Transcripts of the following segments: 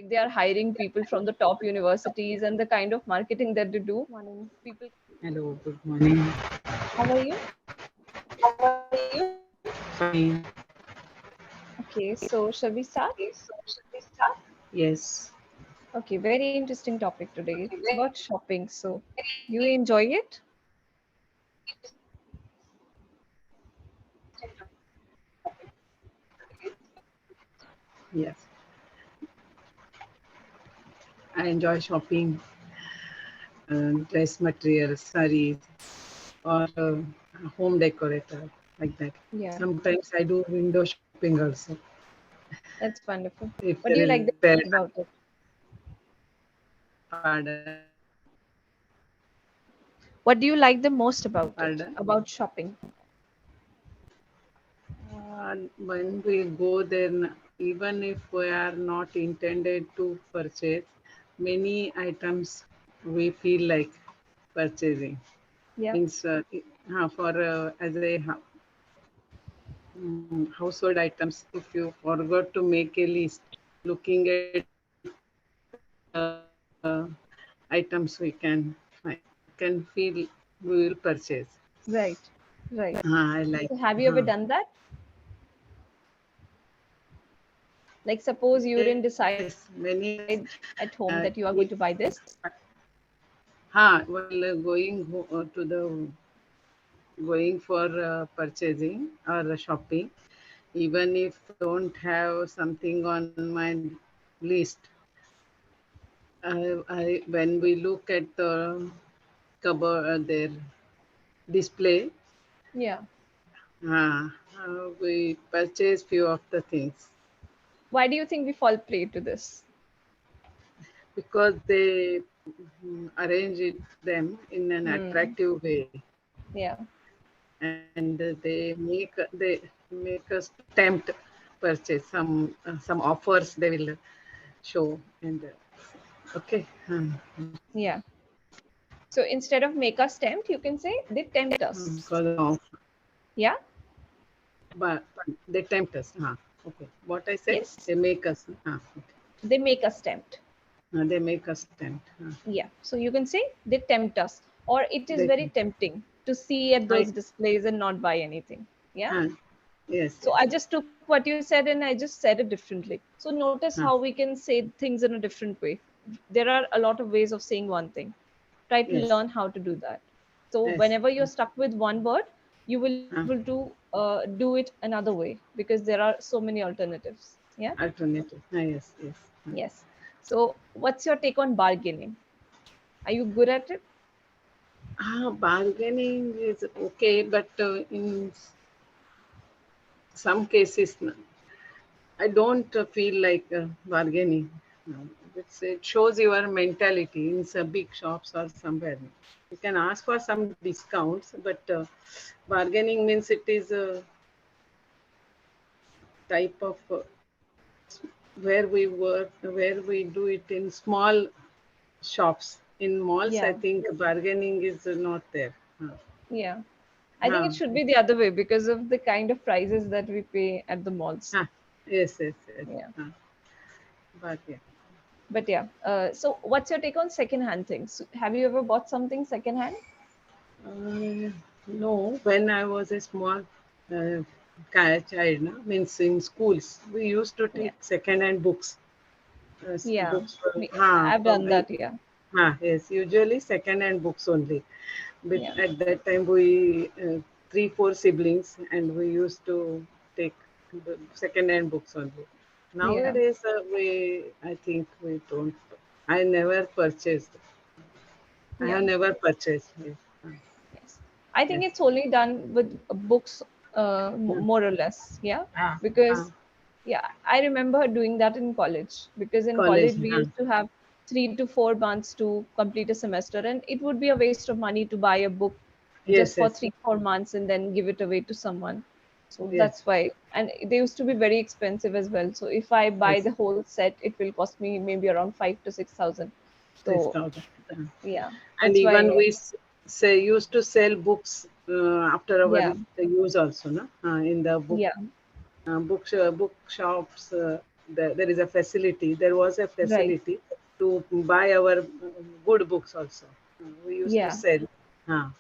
Like they are hiring people from the top universities, and the kind of marketing that they do. Morning, people. Hello, good morning. How are you? Fine. Okay, so shall we start? Yes. Okay, very interesting topic today. It's about shopping. So, you enjoy it? Yes. I enjoy shopping, dress materials, sarees, or home decorator, like that. Yeah, Sometimes I do window shopping also. that's wonderful. If What there do you is like the bad, most about it? pardon, What do you like the most about it? pardon. About shopping? When we go there, even if we are not intended to purchase, many items we feel like purchasing. Yeah, Means for as a household items, if you forgot to make a list, looking at items we can find, can feel we will purchase. right, right. I like. So, have you ever Uh, done that? Like, suppose you didn't yes, decide many times. at home that you are If going to buy this. while to the going for purchasing or shopping, even if don't have something on my list, when we look at the cupboard, their display, Yeah. uh, we purchase few of the things Why do you think we fall prey to this? because they arrange them in an Hmm. attractive way, Yeah. and they make us tempt purchase some offers they will show and okay. Yeah. So instead of make us tempt, you can say they tempt us. Because of Yeah. but they tempt us. Okay, what I said, Yes. they make us. Okay. They make us tempt. They make us tempt. Yeah. So you can say they tempt us, or it is They very tempt. tempting to see at I those displays and not buy anything. Yeah. uh, yes, So yes. I just took what you said and I just said it differently. So notice how uh, we can say things in a different way. There are a lot of ways of saying one thing. Try to yes, learn how to do that. So yes. whenever you're stuck with one word, you will be uh, able to do it another way because there are so many alternatives. Yeah. Alternative. Yes, yes. Yes. So what's your take on bargaining? Are you good at it? Bargaining is okay, but in some cases, I don't feel like bargaining. It shows your mentality in some big shops or somewhere. You can ask for some discounts, but bargaining means it is a type of where we do it in small shops. In malls, I Yeah. think bargaining is not there. Yeah. I think Huh. it should be the other way because of the kind of prices that we pay at the malls. Huh. Yes, yes, yes. Yeah. But yeah. But yeah, so what's your take on second-hand things? Have you ever bought something second-hand? No, when I was a small uh, child, no, means in schools, we used to Yeah, take second-hand books. yeah. Books for, I've done that. Yeah, yes, usually second-hand books only. But yeah, at that time, we three, four siblings, and we used to take the second-hand books only. yeah, Nowadays, I think we don't. I never purchased. I yeah. have never purchased. Yes. Yes, I think Yes. it's only done with books, Mm. more or less. Yeah, Ah, ah, because yeah, I remember doing that in college because in college. college we used to have 3 to 4 months to complete a semester, and it would be a waste of money to buy a book just Yes, for yes, 3 4 months and then give it away to someone. So yes, that's why, and they used to be very expensive as well. So if I buy yes. the whole set, it will cost me maybe around 5 to 6 thousand. So 6,000. yeah, And that's even why. we say used to sell books after our Yeah, use also, no? In the yeah, bookshops. there is a facility. There was a Right. facility to buy our good books also. We used to Yeah. sell that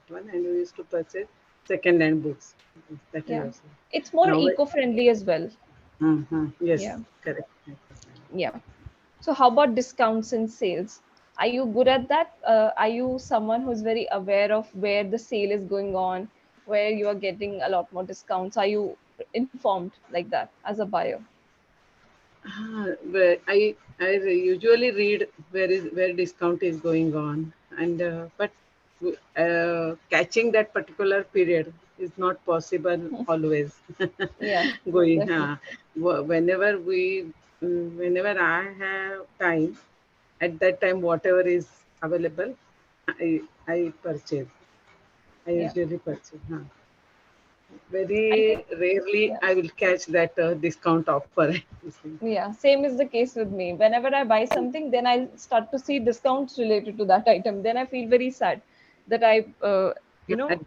one, and we used to purchase second-hand books. That is Yeah. also. It's more Now, eco-friendly as well. yes, Yeah. correct. Yeah. So how about discounts and sales? Are you good at that? Are you someone who's very aware of where the sale is going on, where you are getting a lot more discounts? Are you informed like that as a buyer? Where I usually read where discount is going on, and but catching that particular period is not possible always. Yeah, Going definitely. whenever whenever I have time, at that time whatever is available, I purchase. I Yeah. usually purchase. I think, Very rarely yeah. I will catch that discount offer. Yeah, same is the case with me. Whenever I buy something, then I start to see discounts related to that item. Then I feel very sad that you know, And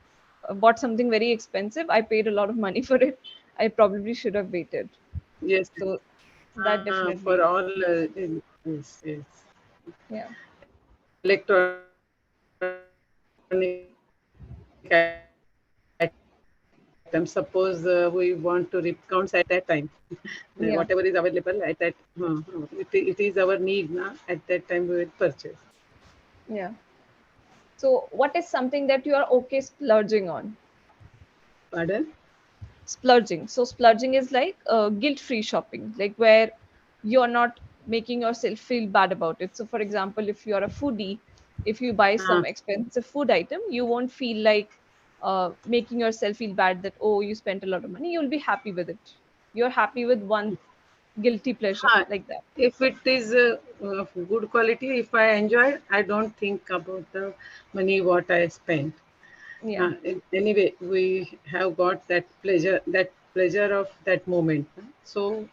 bought something very expensive. I paid a lot of money for it. I probably should have waited. yes, So that for definitely, all yes, yes. yeah, Electronic items. Suppose we want to discounts at that time. Whatever is available at that, it is our need na. At that time we will purchase. yeah. So what is something that you are okay splurging on? Pardon? Splurging. So splurging is like guilt-free shopping, like where you're not making yourself feel bad about it. So for example, if you're a foodie, if you buy some Ah, expensive food item, you won't feel like making yourself feel bad that, oh, you spent a lot of money. You'll be happy with it. You're happy with one guilty pleasure ah, like that. if it is of good quality, if I enjoy, I don't think about the money what I spent. Yeah, Anyway, we have got that pleasure of that moment. So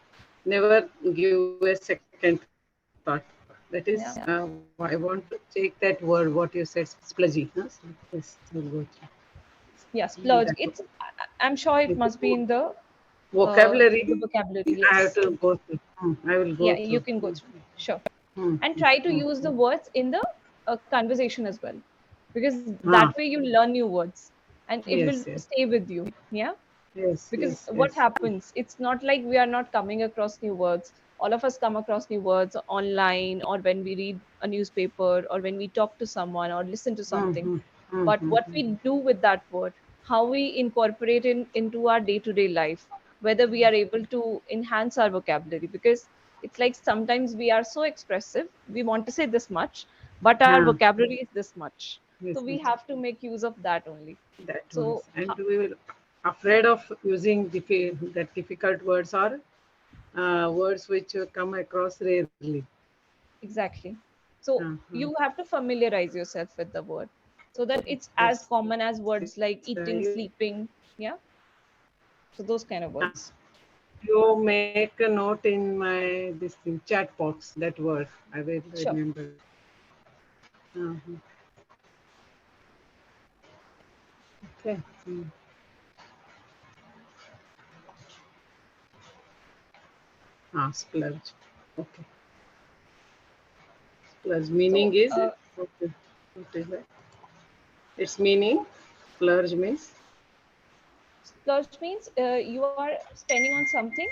never give a second thought. That is, I yeah, want to take that word, what you said, splurgy. Huh? So, yes, we'll go through. yeah. That Splurge. I'm sure it must be in vocabulary, the vocabulary. I have Yes. to go through. I will go Yeah, you through. can go through. Sure. Hmm, And hmm, try to hmm, use hmm. the words in the conversation as well, because Ah, that way you learn new words and it will yes, yes, stay with you. Yeah, yes, because yes, what yes. happens, it's not like we are not coming across new words. All of us come across new words online, or when we read a newspaper, or when we talk to someone or listen to Hmm, something. hmm, hmm, But hmm, what hmm. we do with that word, how we incorporate into our day-to-day life, whether we are able to enhance our vocabulary, because it's like sometimes we are so expressive, we want to say this much, but our Ah, vocabulary is this much. So yes, we yes. have to make use of that only. That So ones. And we will afraid of using that difficult words or words which come across rarely. exactly. So Uh, you have to familiarize yourself with the word so that it's as yes, common as yes. words like eating, You sleeping. Yeah. So those kind of words. you make a note in my this thing, chat box. That word I will Sure. remember. Uh, okay. Splurge. Okay. Splurge meaning So is okay. What is that? Its meaning. Splurge means. splurge means you are spending on something,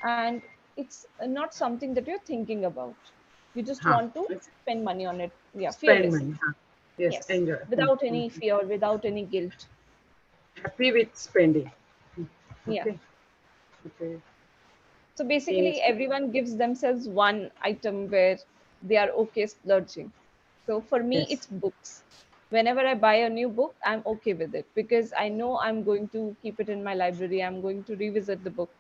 and it's not something that you're thinking about. You just Huh. want to It's spend money on it. Yeah, spend fearlessly. money. Huh. Yes. Yes, Enjoy. without any fear, without any guilt. Happy with spending. Yeah. Okay. Okay. So In basically, everyone gives themselves one item where they are okay splurging. So for me, yes. it's books. Whenever I buy a new book, I'm okay with it because I know I'm going to keep it in my library. I'm going to revisit the book.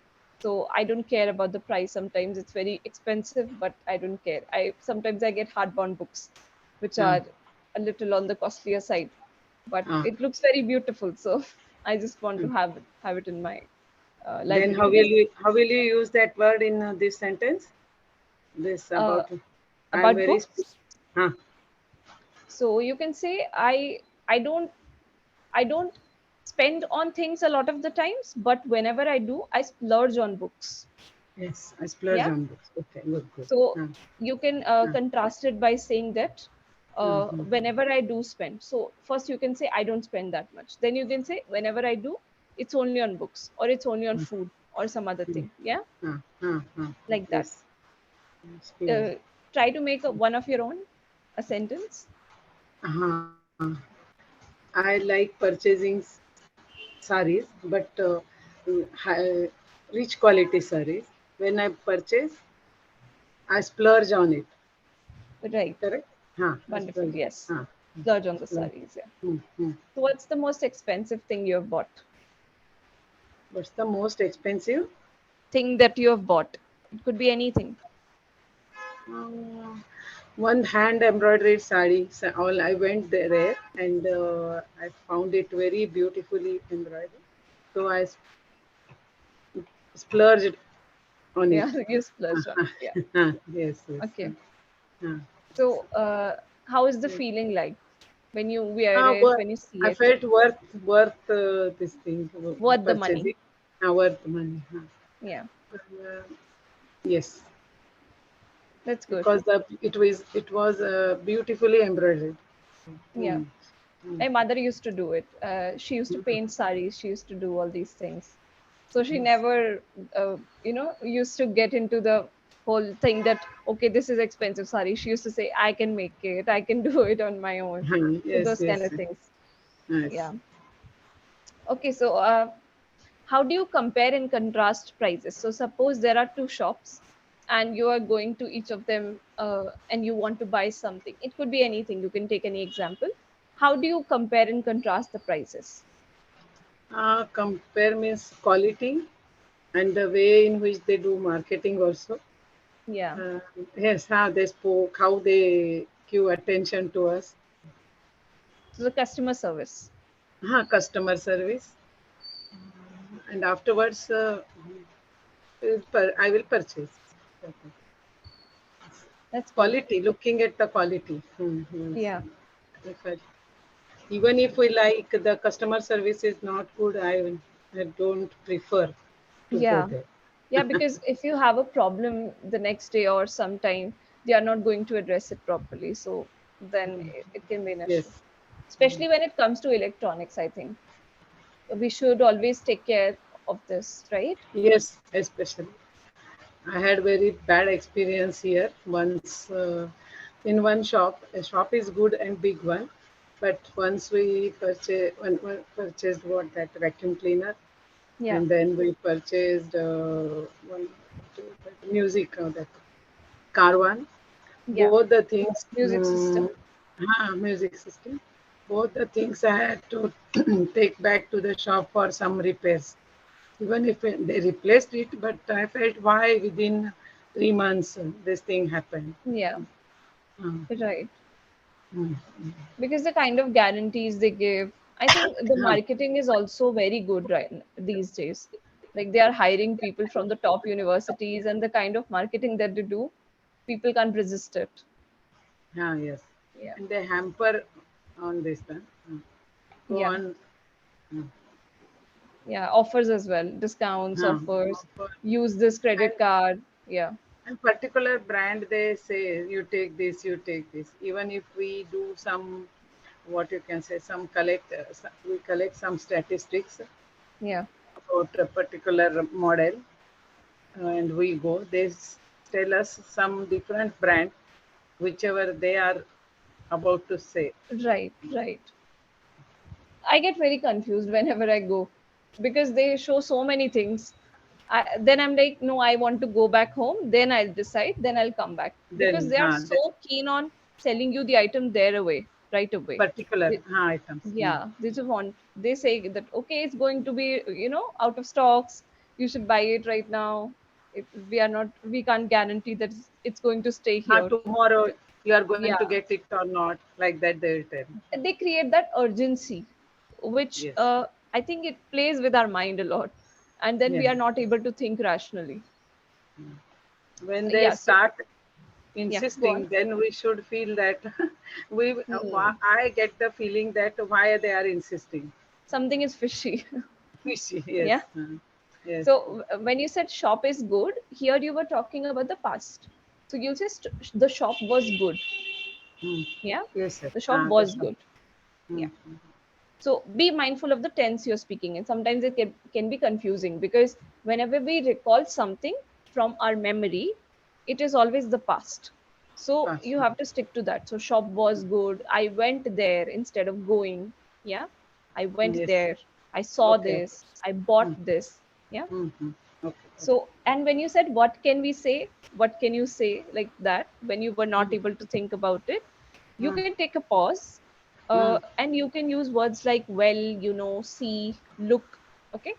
So I don't care about the price. Sometimes it's very expensive, but I don't care. I sometimes I get hardbound books, which Uh, are a little on the costlier side, but uh. it looks very beautiful. So I just want to Hmm. have it in my Then library because how will you use that word in this sentence? This uh, about I am about very books. huh. So you can say I don't spend on things a lot of the times, but whenever I do, I splurge on books. Yes, I splurge Yeah. on books. Okay, good, good. So Uh, you can uh, contrast it by saying that uh, whenever I do spend. So first you can say I don't spend that much. Then you can say whenever I do, it's only on books or it's only on uh, food or some other uh, thing. Yeah, uh. like that. Yes, splurge. Uh, Try to make one of your own, a sentence. Uh, I like purchasing saris, but rich quality saris. When I purchase, I splurge on it. Right. Correct? I Wonderful. splurge. Yes. Huh, Splurge on the splurge. sarees. Yeah. Hmm, hmm. So what's the most expensive thing you have bought? What's the most expensive? Thing that you have bought. It could be anything. Uh, One hand embroidered sari. So all I went there and I found it very beautifully embroidered. So I splurged on it. Yeah, you splurged on it. Yeah. Yes, yes. Okay. Uh, So, how is the yes. feeling like when you wear it, But when you see I it? felt worth this thing, Worth the money. purchasing. Worth money. Yeah, Uh, yes, that's good. because it was beautifully embroidered. Yeah. Hmm. Hmm. My mother used to do it. She used to paint saris. She used to do all these things. So she Yes. never, used to get into the whole thing that, okay, this is expensive sari. She used to say, I can make it. I can do it on my own. So Yes, those kind yes, of things. yes. Yeah. Okay. So, how do you compare and contrast prices? So suppose there are two shops and you are going to each of them and you want to buy something. It could be anything. You can take any example. How do you compare and contrast the prices? Compare means quality and the way in which they do marketing also. Yeah. Uh, yes, how they spoke, how they give attention to us. So the customer service. Customer service. And afterwards, I will purchase. Okay. That's good. Quality, looking at the quality. Yes. Yeah. If I, even if we like the customer service is not good, I don't prefer to go Yeah. there. Yeah, because if you have a problem the next day or sometime, they are not going to address it properly. So then it can be an issue. Yes. Especially when it comes to electronics, I think. We should always take care of this, right? Yes, especially. I had very bad experience here. Once in one shop, a shop is good and big one, but once we purchased what that vacuum cleaner, Yeah. and then we purchased one music that Kaur-on. Yeah. Both the things, Music system. music system. Both the things I had to take back to the shop for some repairs. Even if they replaced it, but I felt why within 3 months this thing happened. Yeah. Mm, Right. mm. Because the kind of guarantees they give, I think the Yeah, marketing is also very good these days. Like they are hiring people from the top universities, and the kind of marketing that they do, people can't resist it. yeah, yes. Yeah. And they hamper on this then. Go Yeah. on. Mm. Yeah. Offers as well, discounts, Yeah. offers. Offer. Use this credit And, card. Yeah. and particular brand, they say you take this, you take this. Even if we do some, what you can say, we collect some statistics Yeah. about a particular model, and we go. Tell us some different brand, whichever they are about to say. Right. Right. I get very confused whenever I go because they show so many things. Then I'm like, no, I want to go back home. Then I'll decide. Then I'll come back because Then, they are so keen on selling you the item there away, right away. particular They, items. yeah, they just want. They say that okay, it's going to be out of stocks. You should buy it right now. We are not. We can't guarantee that it's going to stay here. Tomorrow you are going to Yeah, get it or not, like that they will tell. they create that urgency which Yes, I think it plays with our mind a lot, and then we yes. are not able to think rationally. When they Yeah, so start yeah, go on. insisting, then we should feel that Hmm. I get the feeling that why they are insisting. Something is fishy. Fishy, yes. Yeah. Yes. So when you said shop is good, here you were talking about the past. So you'll say the shop was good. Mm. Yeah, Yes, sir. the shop That's was all. good. Yeah. Mm. So be mindful of the tense you're speaking in. Sometimes it can be confusing because whenever we recall something from our memory, it is always the past. So Past. you have to stick to that. So shop was good. I went there instead of going. Yeah. I went Yes. there. I saw Okay. Okay. this. I bought Mm. this. Yeah. Mm-hmm. Okay. Okay. So, and when you said, what can we say? What can you say like that when you were not Mm. able to think about it? You Mm. can take a pause Mm. and you can use words like well, see, look. Okay.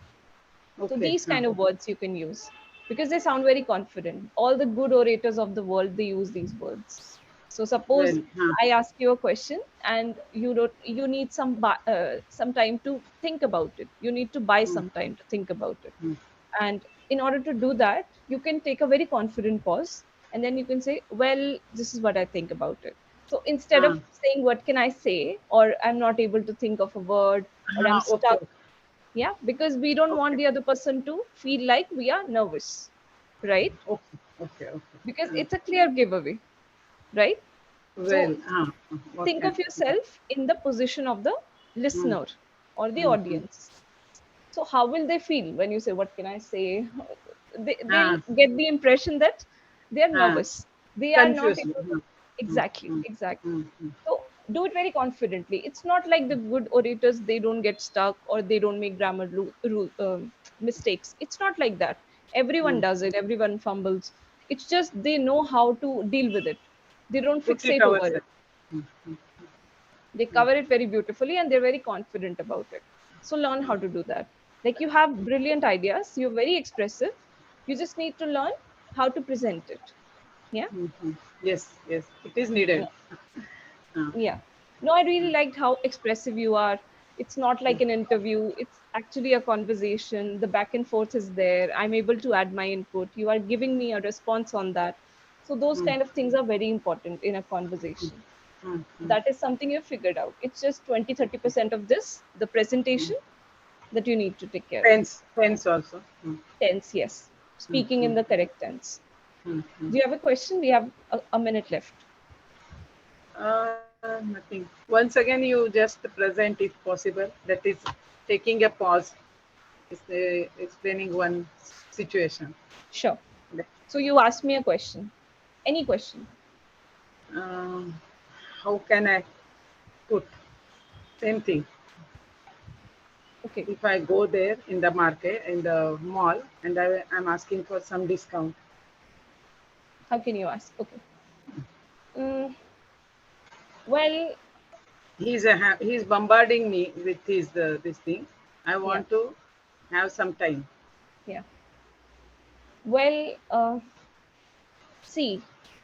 So, Okay. these kind of words you can use because they sound very confident. All the good orators of the world, they use these words. So, suppose Well. I ask you a question and you need some time to think about it. You need to buy Mm. some time to think about it, Mm. and in order to do that, you can take a very confident pause and then you can say, well, this is what I think about it. So instead of Ah. saying, what can I say? Or I'm not able to think of a word, or I'm Ah. Okay. stuck. Yeah, because we don't want Okay. the other person to feel like we are nervous, right? Okay. Okay. Okay. Because Ah. it's a clear giveaway, right? So Well. Ah. What think can? of yourself in the position of the Mm. listener or the Mm-hmm. audience. So how will they feel when you say, what can I say? They'll Ah. get the impression that they're Ah. nervous. They are not Confused. able to. Mm. Mm. Exactly, Mm. exactly. Mm. Mm. So do it very confidently. It's not like the good orators, they don't get stuck or they don't make grammar mistakes. It's not like that. Everyone Mm. does it, everyone fumbles. It's just they know how to deal with it. They don't Put it fixate over it. ourselves. Mm. Mm. They cover it very beautifully and they're very confident about it. So learn how to do that. Like you have brilliant ideas, you're very expressive. You just need to learn how to present it. Yeah. Mm-hmm. Yes. Yes. It is needed. Yeah. Ah. Yeah. No, I really liked how expressive you are. It's not like an interview, it's actually a conversation. The back and forth is there. I'm able to add my input. You are giving me a response on that. So, those Mm. kind of things are very important in a conversation. Mm. Mm. That is something you've figured out. It's just 20-30% of this, the presentation, that you need to take care of. Pens also. Mm. Tense, yes. Mm. Speaking in Mm. the correct tense. Mm. Mm. Do you have a question? We have a minute left. Nothing. Once again, you just present, if possible. That is taking a pause, is explaining one situation. Sure. So you asked me a question. Any question? Um, how can I put same thing? Okay. If I go there in the market, in the mall, and I'm asking for some discount, How can you ask? Okay. Mm, well, he's bombarding me with his this thing. I yeah, want to have some time. yeah. Well, see,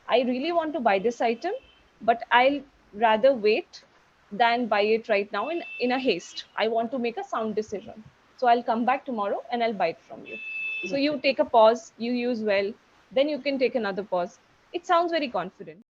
I really want to buy this item, but I'll rather wait than buy it right now in a haste. I want to make a sound decision. So I'll come back tomorrow and I'll buy it from you. So Okay. you take a pause, you use well, then you can take another pause. It sounds very confident.